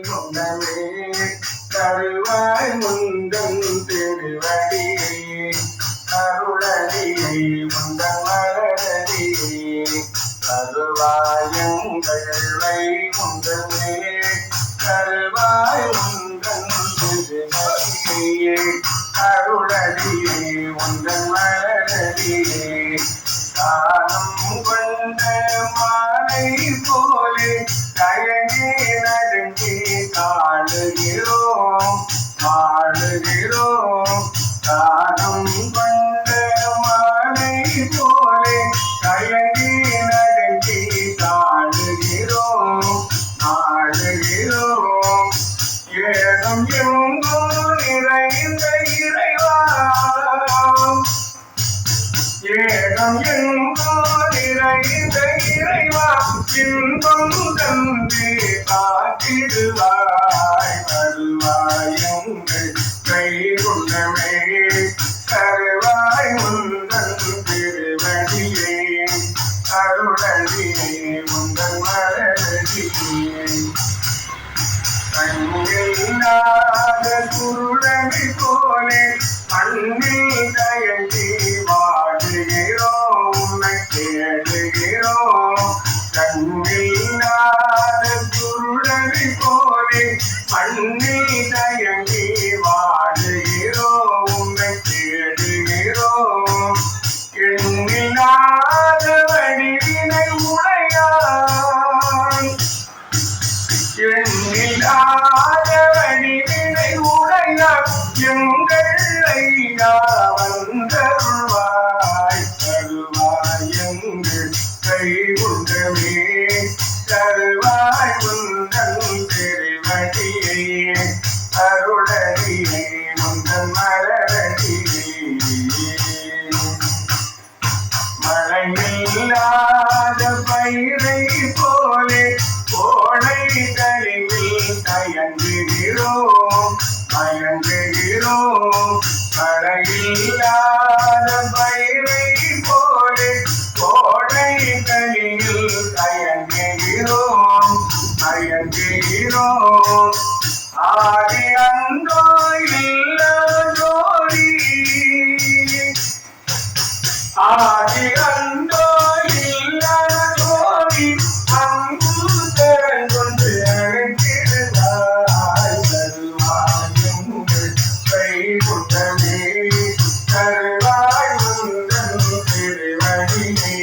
முன்னமே தருவாய் முந்தன் திருவடியே அருளடியை முந்தன் மலரடியே தருவாயங்கள் முந்தமே தருவாய் முந்தன் திருவடியே அருளடியை முந்தன் மலரடியே காலம் கொண்ட மாலை போலே தயங்கி நடுங்கி காடுகிறோம் காலம் கொண்ட மாலை போலே தயங்கி நடுங்கி காடுகிறோம் ஏதும் எங்கும் நிறைந்த இறைவா ஏகம் எங்கோ நிறைந்த இறைவா இன்பம் தந்து காத்திடுவாய் வருவாயங்கள் கை கொண்டமே தருவாய் முந்தன் திருவடியே அருளடியே முந்தன் மலரடியே கண்ணில்லாத குருடனை போலே மண்ணில் தயங்கி வாடுகிறோம் உன்னை தேடுகிறோம் கண்ணில்லாத குருடனை போலே மண்ணில் தயங்கி வாடுகிறோம் உன்னை தேடுகிறோம் எண்ணில்லாத வடிவினை உடையாய் எண்ணில்லாத வடிவினை உடையாய் எங்கள் ஐயா வந்தருள்வாய் தருவாய் எங்கள் கை உண்டமே தருவாய் உந்தன் திருவடியே அருளடியே உந்தன் மலரடியே மழையில்லாத பயிரை போலே கோடை கழிவில் மயங்குகிறோம் மழையில்லாத பயிரை போலே கோடை கழிவில் மயங்குகிறோம் ஆதி அந்தோ இல்ல ஜோடி ஆதி அந்தோ இல்ல ஜோடி அங்கு திறங்கொண்டு அழைத்திடுவாய் தருவாயுங்கள் கை கொண்டமே தருவாய் முந்தன் திருவடியே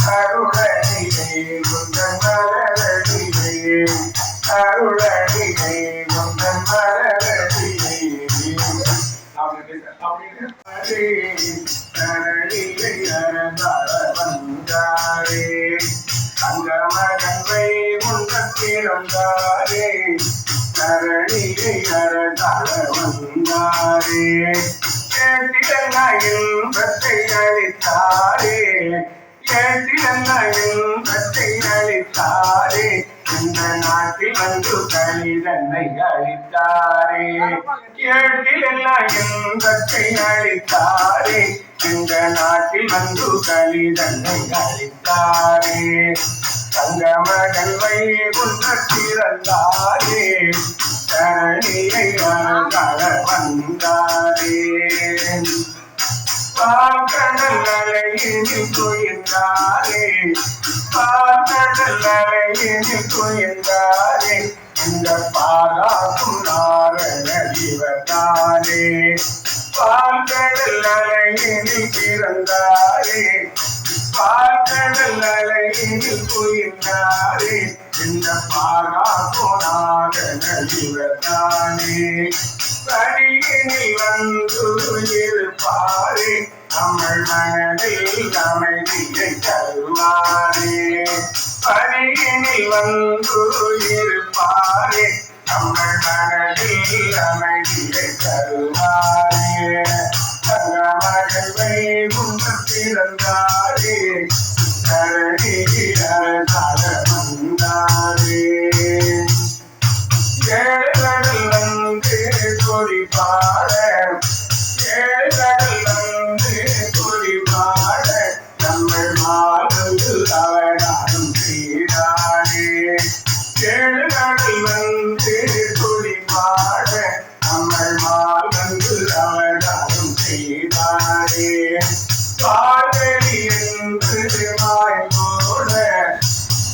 அருளடியே முந்தன் மலரடியே அருளடியே முந்தன் மலரடியே தரணியை அறந்தார வந்தாரே அங்கமகன்வை முன்னத்திறந்தாரே தரணியை அறந்தார வந்தாரே கேட்டிடங்காயில் பத்தை அளித்தாரே அளித்தாரே இந்த நாட்டில் வந்து கலிதன்னை அளித்தாரே கேட்டிலெல்லாம் இன்பத்தை அளித்தாரே இந்த நாட்டில் வந்து கலிதன்னை அளித்தாரே தங்கமகள் வைகுண்டத்திறந்தாரே தரணியை அறந்தார வந்தாரே பால்கடல் அலையினில் துயின்றாரே பால்கடல் அலையினில் துயின்றாரே இந்த பாலாக்கும் நாரணடிவதானே பால்கடல் அலையினில் பிறந்தாரே பால்கடல் அலையினில் துயின்றாரே இந்த பாலாக்கும் நாரணடிவதானே படியினில் வந்து இருப்பாரே தமிழ் மனதில் அமைதியை தருவாரே படியினில் வந்து இருப்பாரே தமிழ் மனதில் அமைதியை தருவாரே தங்கமகள் வைகுண்டத்திறந்தாரே தரணியில் வந்தாரே ஏழடல் வந்து குறிப்பாட ஏழடல் வந்து குறிப்பாட நம்மள் மாடு அவனாலும் சீரானே கடல் வந்து துடிப்பாட அமல் மால் வந்து அவதாரம் செய்தாரே காதலி என்று வாய்ப்போட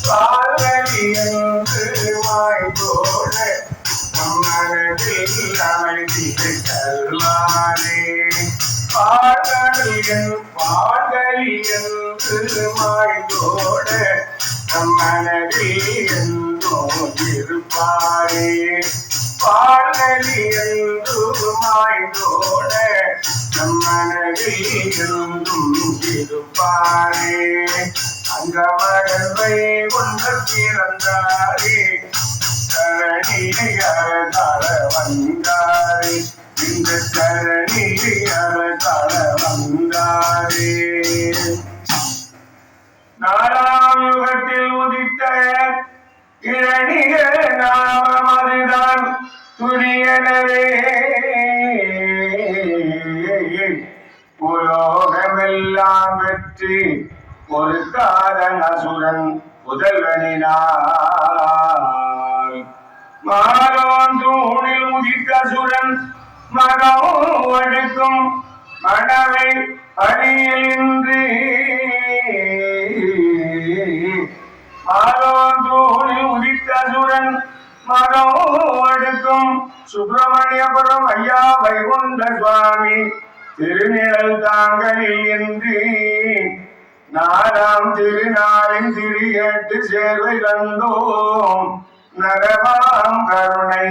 காதலி என்று வாய்ப்போட மனதில் அமைதி தருவாரே பாடலி என்று வாய்ப்போட மனதில் என்றோ இருப்பாரே பாடலி என்று வாய்ப்போட மனதில் என்றும் இருப்பாரே அந்த மழை கொண்டு பிறந்தாரே தரணியார வந்தாரே இந்த தரணியார வந்தாரே நாலாம் யுகத்தில் உதித்த இரணிக நாமம் அதுதான் துரியனவே உலோகமெல்லாம் வெற்றி ஒரு காதன் அசுரன் புதல்வனினார் மாலோன் தூணில் உதித்த அசுரன் மகம் அடுக்கும் மனவை அடியில் இன்றி மாலோன் தூணில் உதித்த அசுரன் மகம் அடுக்கும் சுப்பிரமணியபுரம் ஐயா வைகுண்ட சுவாமி திருநிழல் தாங்களில் என்று நாலாம் திருநாளின் திரியட்டு சேர்வை கண்டோம் நரமாம் கருணை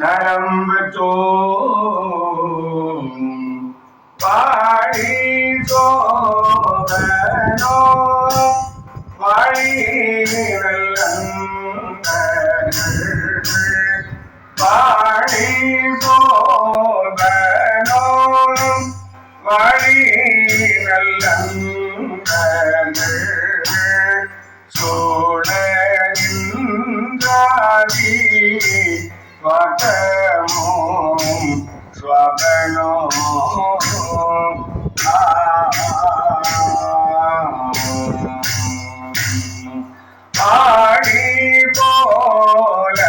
நரம் பெற்றோம் பாடி சோபனோ வாழி பாடி சோபனோ வாழி சோழி ஸ்வகமோம் ஸ்வகனோ ஆடி போல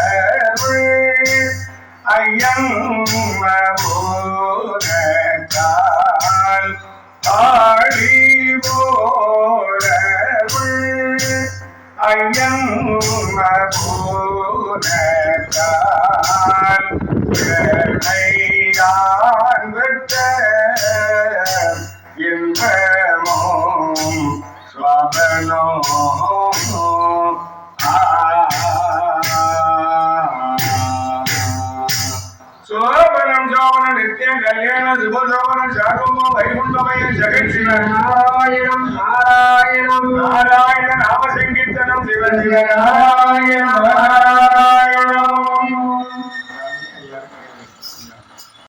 ஐயம் ஆடி போல ஐயம் பெற்ற இன்பமோம் ஸ்வகனோ சோபனம் சோபன நித்தியம் கல்யாண சுபசோபன சாகுமோ வைகுண்டமய ஜெகத்சிவ நாராயணம் நாராயணம் நாராயண நாம சங்கீர்த்தனம் சிவ சிவ நாராயணம்